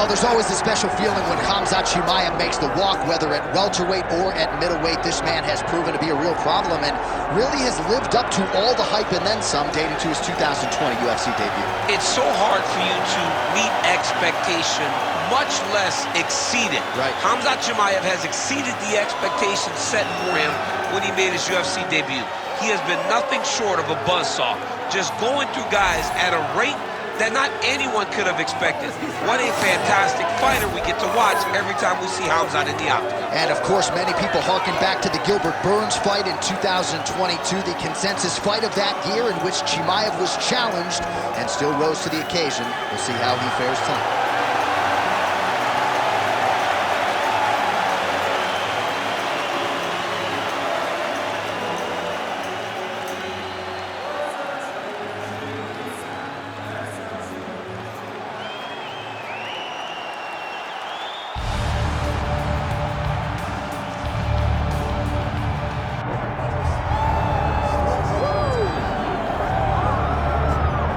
Well, there's always a special feeling when Khamzat Chimaev makes the walk, whether at welterweight or at middleweight. This man has proven to be a real problem and really has lived up to all the hype and then some, dating to his 2020 UFC debut. It's so hard for you to meet expectation, much less exceed it. Right. Khamzat Chimaev has exceeded the expectations set for him when he made his UFC debut. He has been nothing short of a buzzsaw, just going through guys at a rate that not anyone could have expected. What a fantastic fighter we get to watch every time we see Khamzat in the octagon. And of course, many people harken back to the Gilbert Burns fight in 2022, the consensus fight of that year in which Chimaev was challenged and still rose to the occasion. We'll see how he fares tonight.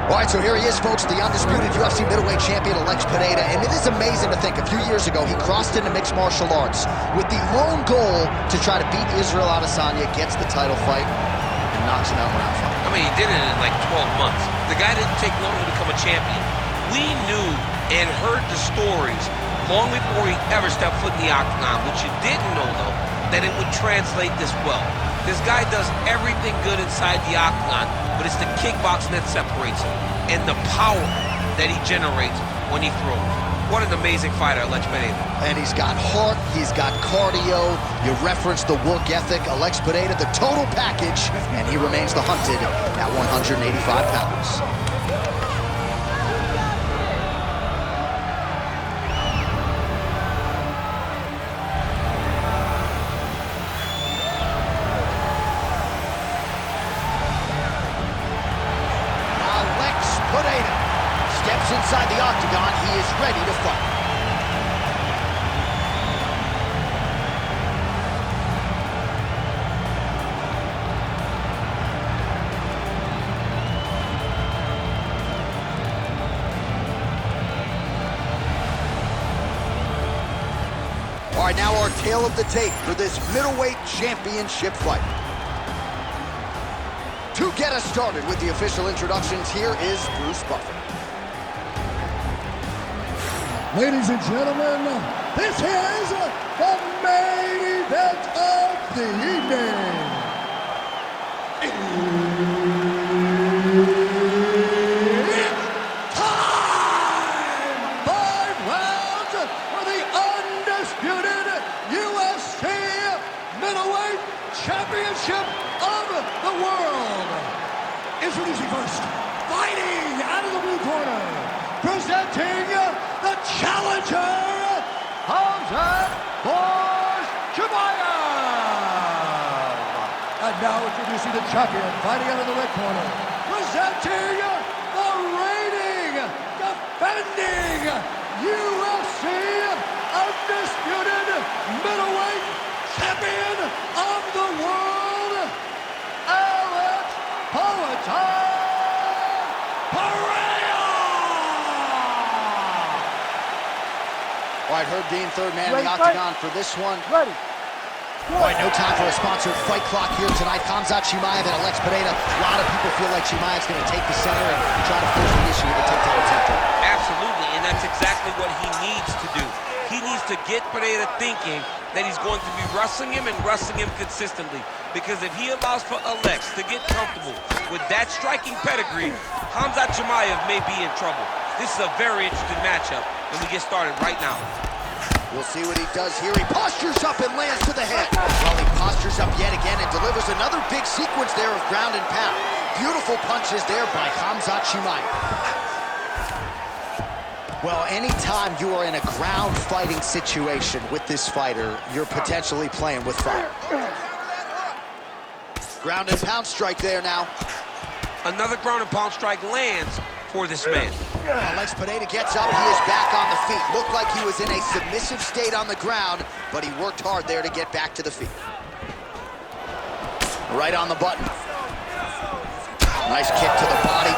All right, so here he is, folks, the undisputed UFC Middleweight champion, Alex Pereira. And it is amazing to think a few years ago he crossed into mixed martial arts with the lone goal to try to beat Israel Adesanya, gets the title fight, and knocks him out in round 5. I mean, he did it in like 12 months. The guy didn't take long to become a champion. We knew and heard the stories long before he ever stepped foot in the octagon. What you didn't know, though, that it would translate this well. This guy does everything good inside the octagon, but it's the kickboxing that separates him and the power that he generates when he throws. What an amazing fighter, Alex Pereira. And he's got heart, he's got cardio, you referenced the work ethic. Alex Pereira, the total package, and he remains the hunted at 185 pounds. Pereira steps inside the octagon. He is ready to fight. All right, now our tale of the tape for this middleweight championship fight. To get us started with the official introductions, here is Bruce Buffer. Ladies and gentlemen, this is the main event of the evening. It's time! 5 rounds for the undisputed UFC Middleweight Championship of the world. Introducing first, fighting out of the blue corner, presenting the challenger, Khamzat Chimaev. And now introducing the champion, fighting out of the red corner, presenting the reigning, defending UFC undisputed middleweight champion of the world, Alex Pereira! All right, Herb Dean, third man in the octagon for this one. Ready. All right, no time for a sponsored fight clock here tonight. Khamzat Chimaev and Alex Pereira. A lot of people feel like Chimaev's going to take the center and try to force the issue with the takedown attempt. Absolutely, and that's exactly what he needs to do. He needs to get Pereira thinking that he's going to be wrestling him and wrestling him consistently. Because if he allows for Alex to get comfortable with that striking pedigree, Khamzat Chimaev may be in trouble. This is a very interesting matchup, and we get started right now. We'll see what he does here. He postures up and lands to the head. Well, he postures up yet again and delivers another big sequence there of ground and pound. Beautiful punches there by Khamzat Chimaev. Well, anytime you are in a ground fighting situation with this fighter, you're potentially playing with fire. Ground and pound strike there now. Another ground and pound strike lands for this man. Alex Pereira gets up, he is back on the feet. Looked like he was in a submissive state on the ground, but he worked hard there to get back to the feet. Right on the button. Nice kick to the body.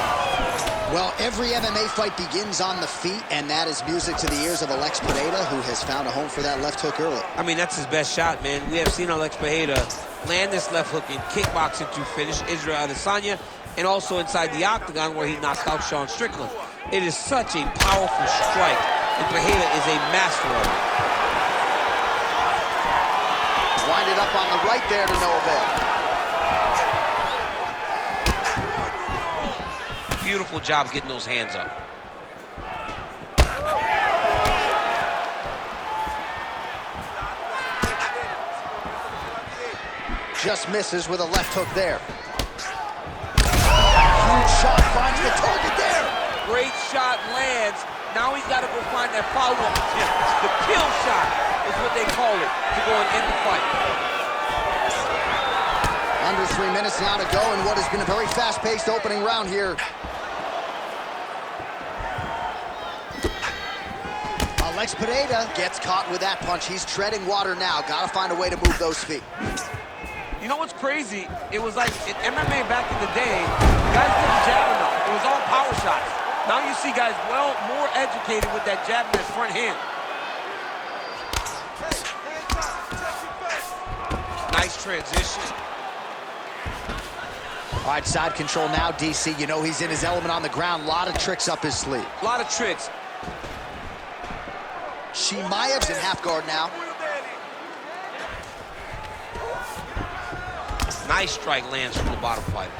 Well, every MMA fight begins on the feet, and that is music to the ears of Alex Pereira, who has found a home for that left hook early. I mean, that's his best shot, man. We have seen Alex Pereira land this left hook in kickboxing to finish Israel Adesanya, and also inside the octagon where he knocked out Sean Strickland. It is such a powerful strike, and Pereira is a master of it. Winded up on the right there to no avail. Beautiful job getting those hands up. Just misses with a left hook there. Huge shot, finds the target there. Great shot lands. Now he's got to go find that follow-up attempt. The kill shot is what they call it to go and end the fight. Under 3 minutes now to go in what has been a very fast-paced opening round here. Alex Pereira gets caught with that punch. He's treading water now. Got to find a way to move those feet. You know what's crazy? It was like in MMA back in the day, guys didn't jab enough. It was all power shots. Now you see guys more educated with that jab in his front hand. Nice transition. All right, side control now, DC. You know he's in his element on the ground. A lot of tricks up his sleeve. A lot of tricks. Chimaev's in half guard now. Nice strike lands from the bottom fighter.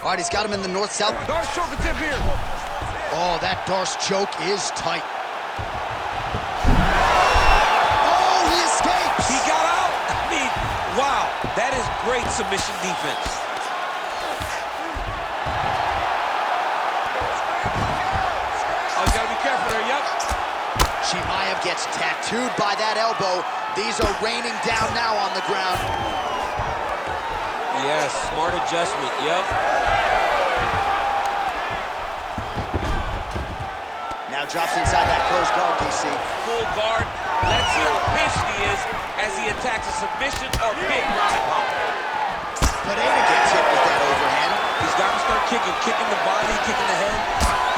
All right, he's got him in the north-south. Darce choke attempt here. Oh, that Darce choke is tight. Oh, he escapes. He got out. I mean, wow, that is great submission defense. Oh, you gotta be careful there, yep. Chimaev gets tattooed by that elbow. These are raining down now on the ground. Yes, smart adjustment, yep. Now drops inside that closed guard, DC. Full guard. Let's see how patient he is as he attacks a submission or big ground and pound. Pereira gets hit with that overhand. He's got to start kicking the body, kicking the head.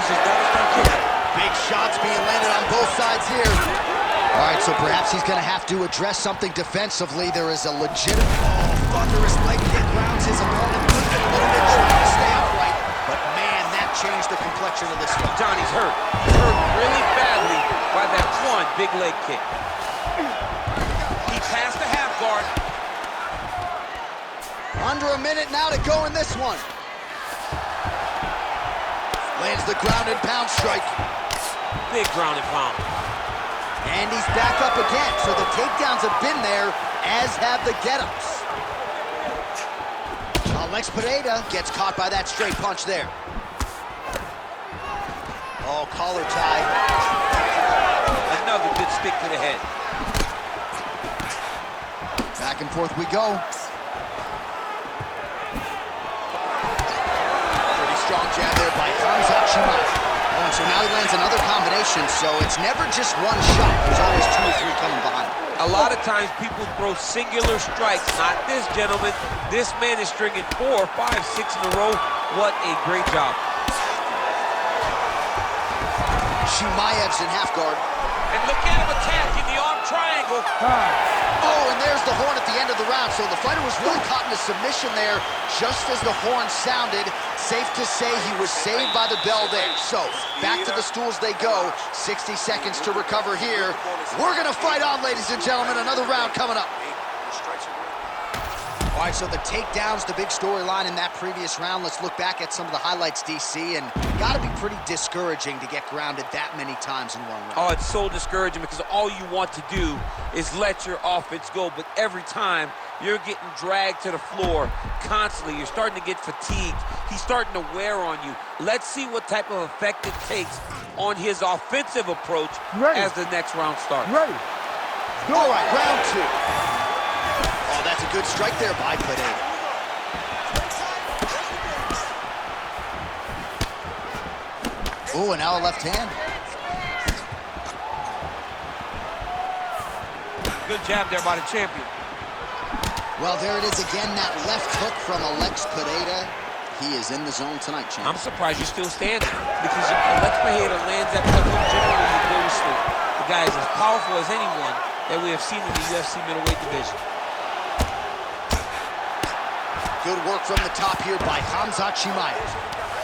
He's just got to start kicking. Big shots being landed on both sides here. All right, so perhaps he's going to have to address something defensively. There is a legitimate, thunderous leg kick grounds his opponent. Moving a little bit, trying to stay upright. But man, that changed the complexion of this one. Johnny's hurt. He's hurt really badly by that one big leg kick. He passed the half guard. Under a minute now to go in this one. Lands the ground and pound strike. Big ground and pound. And he's back up again, so the takedowns have been there, as have the get-ups. Alex Pereira gets caught by that straight punch there. Oh, collar tie. Another good stick to the head. Back and forth we go. Pretty strong jab there by Khamzat Chimaev. Oh, and so now he lands another combination, so it's never just one shot. There's always 2 or 3 coming behind. A lot of times people throw singular strikes. Not this gentleman. This man is stringing 4, 5, 6 in a row. What a great job. Chimaev's in half guard. And look at him attacking the arm triangle. Oh, and there's the horn at the end of the round. So the fighter was really caught in a submission there just as the horn sounded. Safe to say he was saved by the bell there. So back to the stools they go. 60 seconds to recover here. We're going to fight on, ladies and gentlemen. Another round coming up. All right, so the takedowns, the big storyline in that previous round. Let's look back at some of the highlights, DC, and got to be pretty discouraging to get grounded that many times in one round. Oh, it's so discouraging because all you want to do is let your offense go, but every time you're getting dragged to the floor constantly. You're starting to get fatigued. He's starting to wear on you. Let's see what type of effect it takes on his offensive approach as the next round starts. Ready. All right, round 2. Oh, that's a good strike there by Pereira. Oh, and now a left hand. Good jab there by the champion. Well, there it is again, that left hook from Alex Pereira. he is in the zone tonight, champ. I'm surprised you're still standing because Alex Pereira lands that punch generally you go to sleep. The guy is as powerful as anyone that we have seen in the UFC Middleweight division. Good work from the top here by Khamzat Chimaev.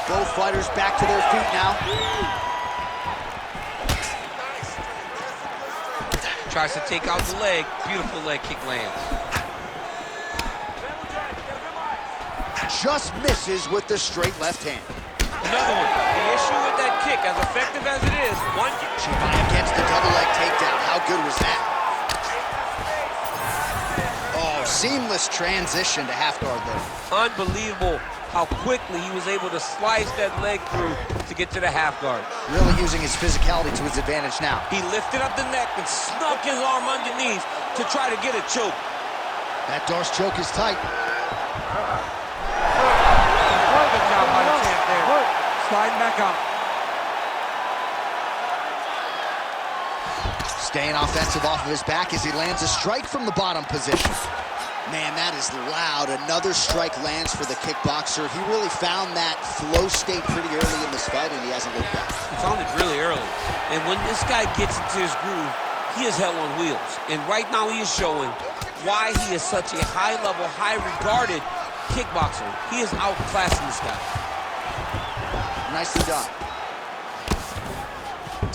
Both fighters back to their feet now. Tries to take out the leg. Beautiful leg kick lands. Just misses with the straight left hand. Another one. The issue with that kick, as effective as it is, one kick. Chimaev gets the double leg takedown. How good was that? Oh, seamless transition to half guard there. Unbelievable how quickly he was able to slice that leg through to get to the half guard. Really using his physicality to his advantage now. He lifted up the neck and snuck his arm underneath to try to get a choke. That Darce choke is tight. Good job by the champ there. Sliding back up. Staying offensive off of his back as he lands a strike from the bottom position. Man, that is loud. Another strike lands for the kickboxer. He really found that flow state pretty early in this fight, and he hasn't looked back. He found it really early. And when this guy gets into his groove, he is hell on wheels. And right now he is showing why he is such a high-level, high-regarded kickboxer. He is outclassing this guy. Nicely done.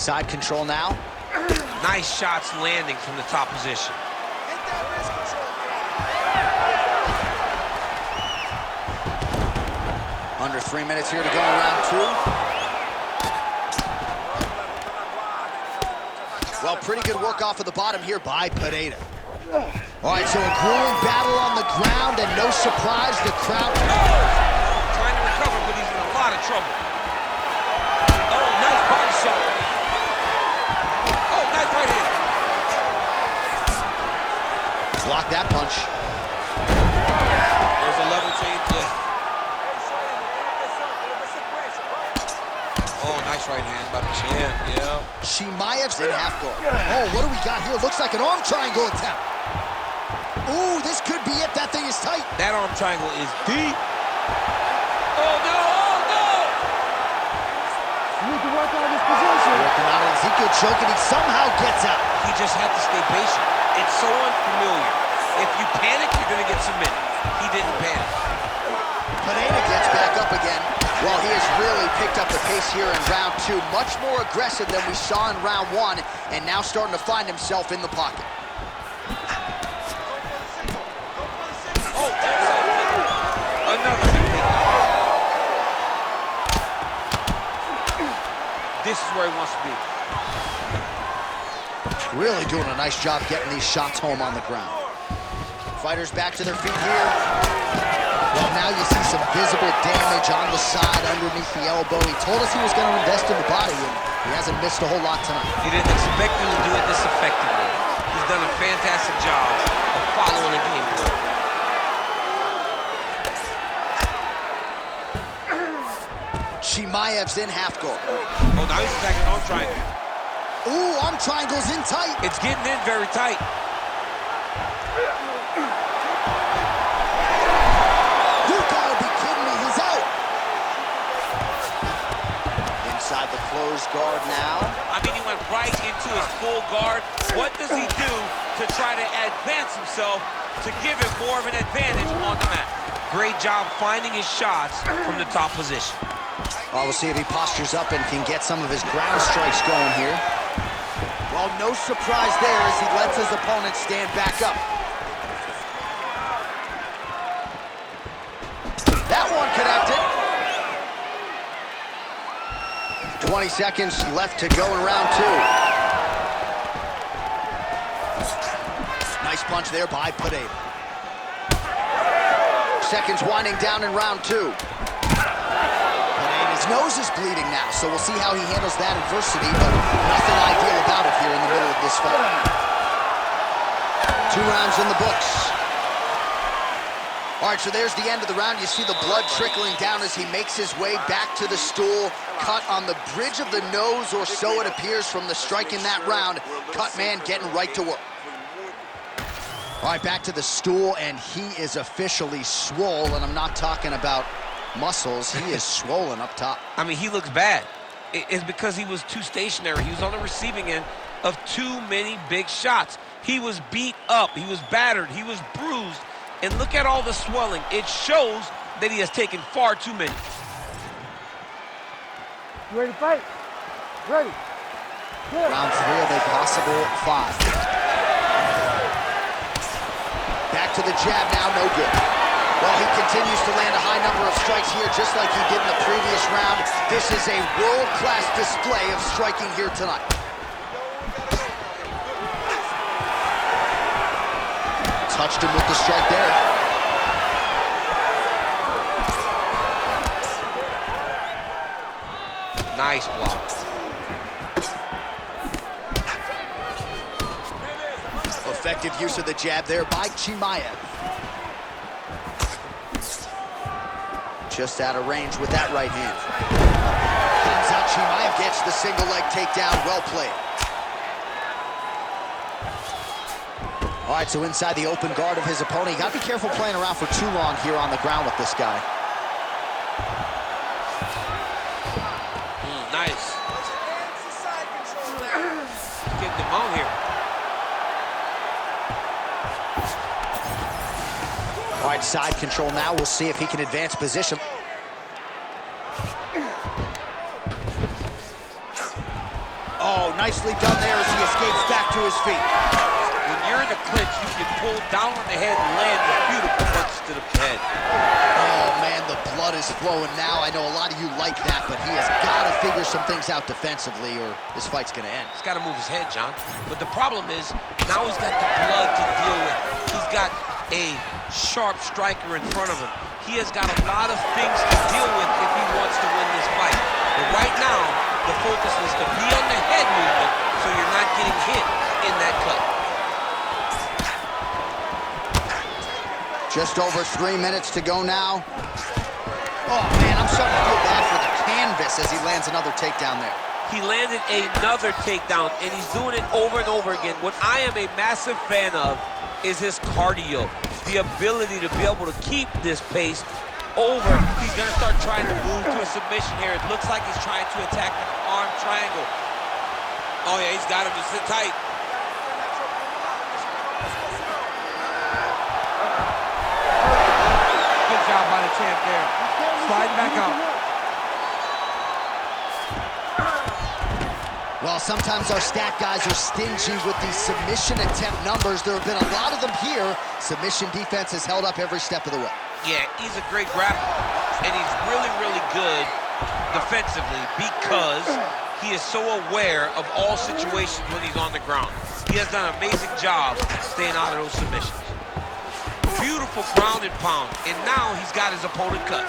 Side control now. Nice shots landing from the top position. Under 3 minutes here to go in round 2. Well, pretty good work off of the bottom here by Pereira. All right, so a grueling battle on the ground, and no surprise, the crowd... Trying to recover, but he's in a lot of trouble. Oh, nice body shot. Oh, nice right hand. Block that punch. There's a level change, yes. Oh, nice right hand by the champ, yeah. Chimaev's in half guard. Oh, what do we got here? Looks like an arm triangle attempt. Ooh, this could be it. That thing is tight. That arm triangle is deep. Oh, no, oh, no! You need to work on this position. Working on an Ezekiel choke, and he somehow gets out. He just had to stay patient. It's so unfamiliar. If you panic, you're going to get submitted. He didn't panic. Pereira gets back up again. Well, he has really picked up the pace here in round 2. Much more aggressive than we saw in round 1, and now starting to find himself in the pocket. Oh, another big takedown. This is where he wants to be. Really doing a nice job getting these shots home on the ground. Fighters back to their feet here. Well, now you see some visible damage on the side underneath the elbow. He told us he was going to invest in the body, and he hasn't missed a whole lot tonight. You didn't expect him to do it this effectively. He's done a fantastic job of following the game plan. Chimaev's in half guard. Oh, now he's attacking arm triangle. Ooh, arm triangle's in tight. It's getting in very tight. You gotta be kidding me, he's out. Inside the closed guard now. I mean, he went right into his full guard. What does he do to try to advance himself to give him more of an advantage on the mat? Great job finding his shots from the top position. Well, we'll see if he postures up and can get some of his ground strikes going here. Well, no surprise there as he lets his opponent stand back up. That one connected. 20 seconds left to go in round 2. Nice punch there by Pereira. Seconds winding down in round 2. His nose is bleeding now, so we'll see how he handles that adversity, but nothing ideal about it here in the middle of this fight. 2 rounds in the books. All right, so there's the end of the round. You see the blood trickling down as he makes his way back to the stool. Cut on the bridge of the nose, or so it appears from the strike in that round. Cut man getting right to work. All right, back to the stool, and he is officially swole, and I'm not talking about muscles. He is swollen up top. I mean, he looks bad. It's because he was too stationary. He was on the receiving end of too many big shots. He was beat up. He was battered. He was bruised. And look at all the swelling. It shows that he has taken far too many. You ready to fight? Ready. Good. Round 3 of a possible 5. Back to the jab now, no good. Well, he continues to land a high number of strikes here, just like he did in the previous round. This is a world-class display of striking here tonight. Touched him with the strike there. Nice block. Effective use of the jab there by Chimaev. Just out of range with that right hand. Khamzat Chimaev gets the single leg takedown. Well played. All right, so inside the open guard of his opponent. You got to be careful playing around for too long here on the ground with this guy. Nice. Getting them out here. All right, side control now. We'll see if he can advance position. Oh, nicely done there as he escapes back to his feet. When you're in the clinch, you can pull down on the head and land a beautiful punch to the head. Oh, man, the blood is flowing now. I know a lot of you like that, but he has got to figure some things out defensively or this fight's going to end. He's got to move his head, John. But the problem is, now he's got the blood to deal with. He's got a sharp striker in front of him. He has got a lot of things to deal with if he wants to win this fight. But right now, the focus is to be on the head movement so you're not getting hit in that cut. Just over 3 minutes to go now. Oh, man, I'm starting to feel bad for the canvas as he lands another takedown there. He landed another takedown, and he's doing it over and over again. What I am a massive fan of is his cardio, the ability to be able to keep this pace over. He's going to start trying to move to a submission here. It looks like he's trying to attack an arm triangle. Oh, yeah, he's got him to sit tight. Good job by the champ there. Sliding back out. Well, sometimes our stat guys are stingy with the submission attempt numbers. There have been a lot of them here. Submission defense has held up every step of the way. Yeah, he's a great grappler, and he's really, really good defensively because he is so aware of all situations when he's on the ground. He has done an amazing job staying out of those submissions. Beautiful ground and pound, and now he's got his opponent cut.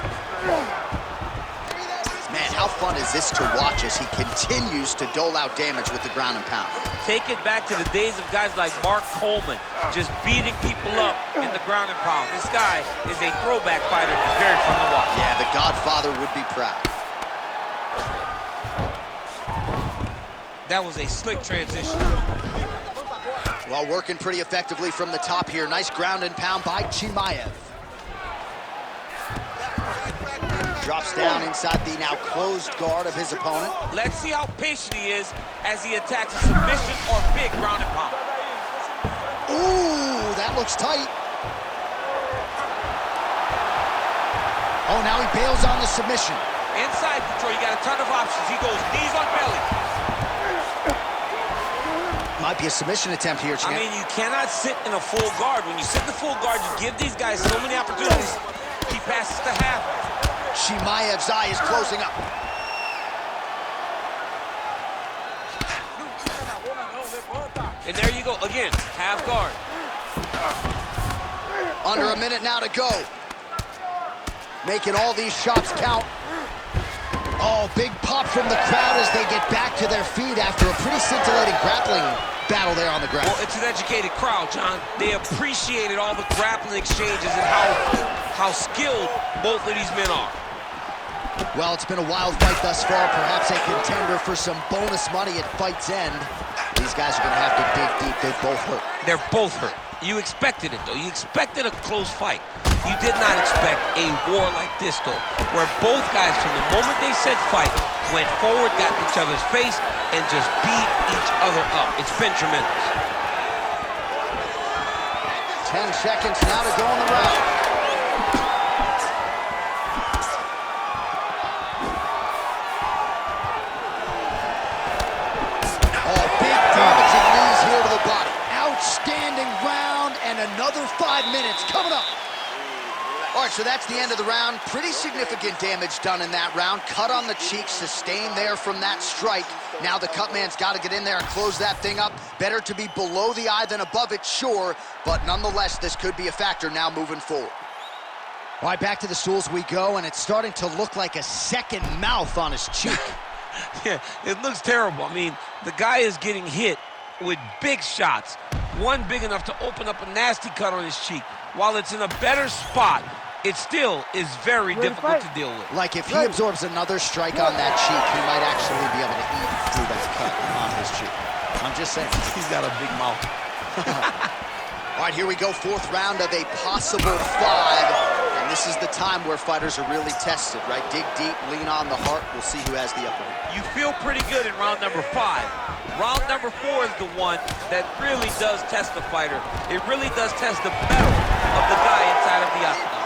Man, how fun is this to watch as he continues to dole out damage with the ground and pound? Take it back to the days of guys like Mark Coleman, just beating people up in the ground and pound. This guy is a throwback fighter, very fun to watch. Yeah, the Godfather would be proud. That was a slick transition. Well, working pretty effectively from the top here. Nice ground and pound by Chimaev. Drops down inside the now closed guard of his opponent. Let's see how patient he is as he attacks a submission or big ground and pound. Ooh, that looks tight. Oh, now he bails on the submission. Inside control, you got a ton of options. He goes knees on belly. Might be a submission attempt here, champ. I mean, you cannot sit in a full guard. When you sit in the full guard, you give these guys so many opportunities. He passes to half. Chimaev's eye is closing up. And there you go, again, half guard. Under a minute now to go. Making all these shots count. Oh, big pop from the crowd as they get back to their feet after a pretty scintillating grappling battle there on the ground. Well, it's an educated crowd, John. They appreciated all the grappling exchanges and how skilled both of these men are. Well, it's been a wild fight thus far, perhaps a contender for some bonus money at fight's end. These guys are going to have to dig deep. They both hurt. They're both hurt. You expected it, though. You expected a close fight. You did not expect a war like this, though, where both guys, from the moment they said fight, went forward, got in each other's face, and just beat each other up. It's been tremendous. 10 seconds now to go in the round. Oh, big damaging knees here to the body. Outstanding round, and another 5 minutes coming up. All right, so that's the end of the round. Pretty significant damage done in that round. Cut on the cheek, sustained there from that strike. Now the cut man's got to get in there and close that thing up. Better to be below the eye than above it, sure, but nonetheless, this could be a factor now moving forward. All right, back to the stools we go, and it's starting to look like a second mouth on his cheek. Yeah, it looks terrible. I mean, the guy is getting hit with big shots. One big enough to open up a nasty cut on his cheek. While it's in a better spot, it still is very difficult to deal with. Like if he absorbs another strike on that cheek, he might actually be able to eat through that cut on his cheek. I'm just saying. He's got a big mouth. All right, here we go, fourth round of a possible 5. And this is the time where fighters are really tested, right? Dig deep, lean on the heart. We'll see who has the upper hand. You feel pretty good in round number 5. Round number 4 is the one that really does test the fighter. It really does test the mettle of the guy inside of the octagon.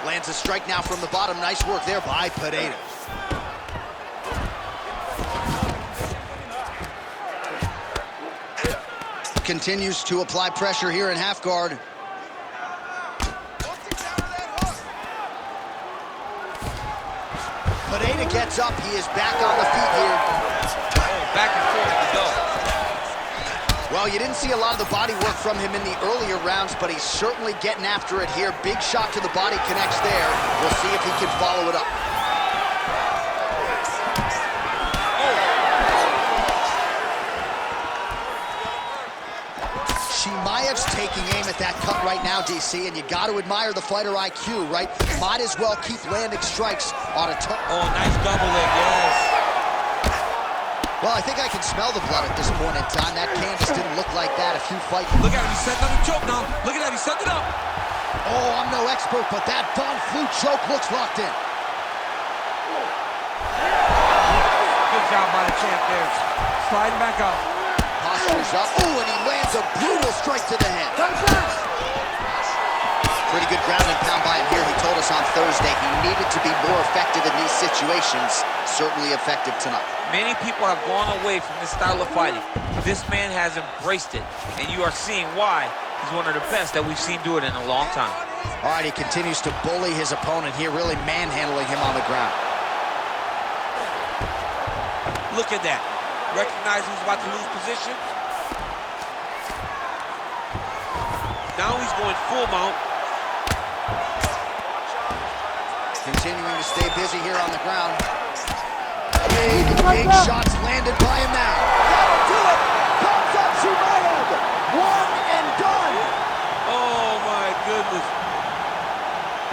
Lands a strike now from the bottom. Nice work there by Pereira. Continues to apply pressure here in half guard. Pereira gets up. He is back on the feet here. Oh, back and forth we go. Well, you didn't see a lot of the body work from him in the earlier rounds, but he's certainly getting after it here. Big shot to the body connects there. We'll see if he can follow it up. Chimaev's taking aim at that cut right now, DC, and you got to admire the fighter IQ, right? Might as well keep landing strikes on a toe. Oh, nice double leg, yes. Well, I think I can smell the blood at this point in time. That canvas didn't look like that a few fights. Look at him, he's setting up a choke now. Look at that, he's setting it up. Oh, I'm no expert, but that Von Flue choke looks locked in. Good job by the champ there. Sliding back out. Postures up. Oh, and he lands a brutal strike to the head. Pretty good ground and pound by him here. He told us on Thursday he needed to be more effective in these situations. Certainly effective tonight. Many people have gone away from this style of fighting. This man has embraced it, and you are seeing why he's one of the best that we've seen do it in a long time. All right, he continues to bully his opponent here, really manhandling him on the ground. Look at that. Recognize who's about to lose position. Now he's going full mount. Continuing to stay busy here on the ground. Big shots landed by him now. That'll do it. Khamzat Chimaev, 1 and done. Oh my goodness.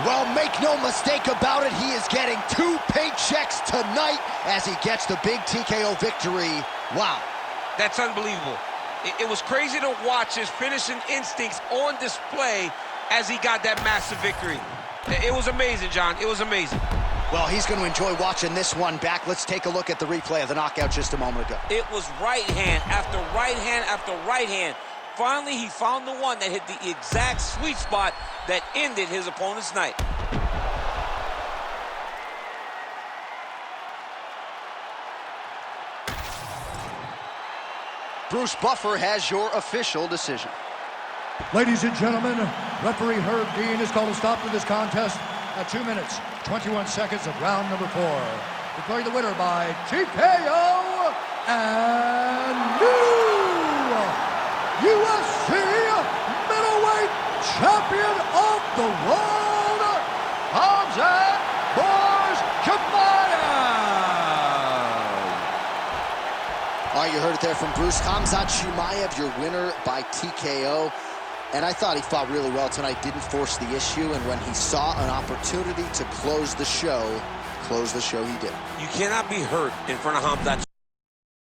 Well, make no mistake about it, he is getting 2 paychecks tonight as he gets the big TKO victory. Wow. That's unbelievable. It was crazy to watch his finishing instincts on display as he got that massive victory. It was amazing, John. It was amazing. Well, he's going to enjoy watching this one back. Let's take a look at the replay of the knockout just a moment ago. It was right hand after right hand after right hand. Finally, he found the one that hit the exact sweet spot that ended his opponent's night. Bruce Buffer has your official decision. Ladies and gentlemen, referee Herb Dean has called a stop to this contest at 2 minutes, 21 seconds of round number 4. Declaring the winner by TKO and new UFC Middleweight Champion of the World, Khamzat Chimaev. All right, you heard it there from Bruce. Khamzat Chimaev, your winner by TKO. And I thought he fought really well tonight, didn't force the issue, and when he saw an opportunity to close the show he did. You cannot be hurt in front of Khamzat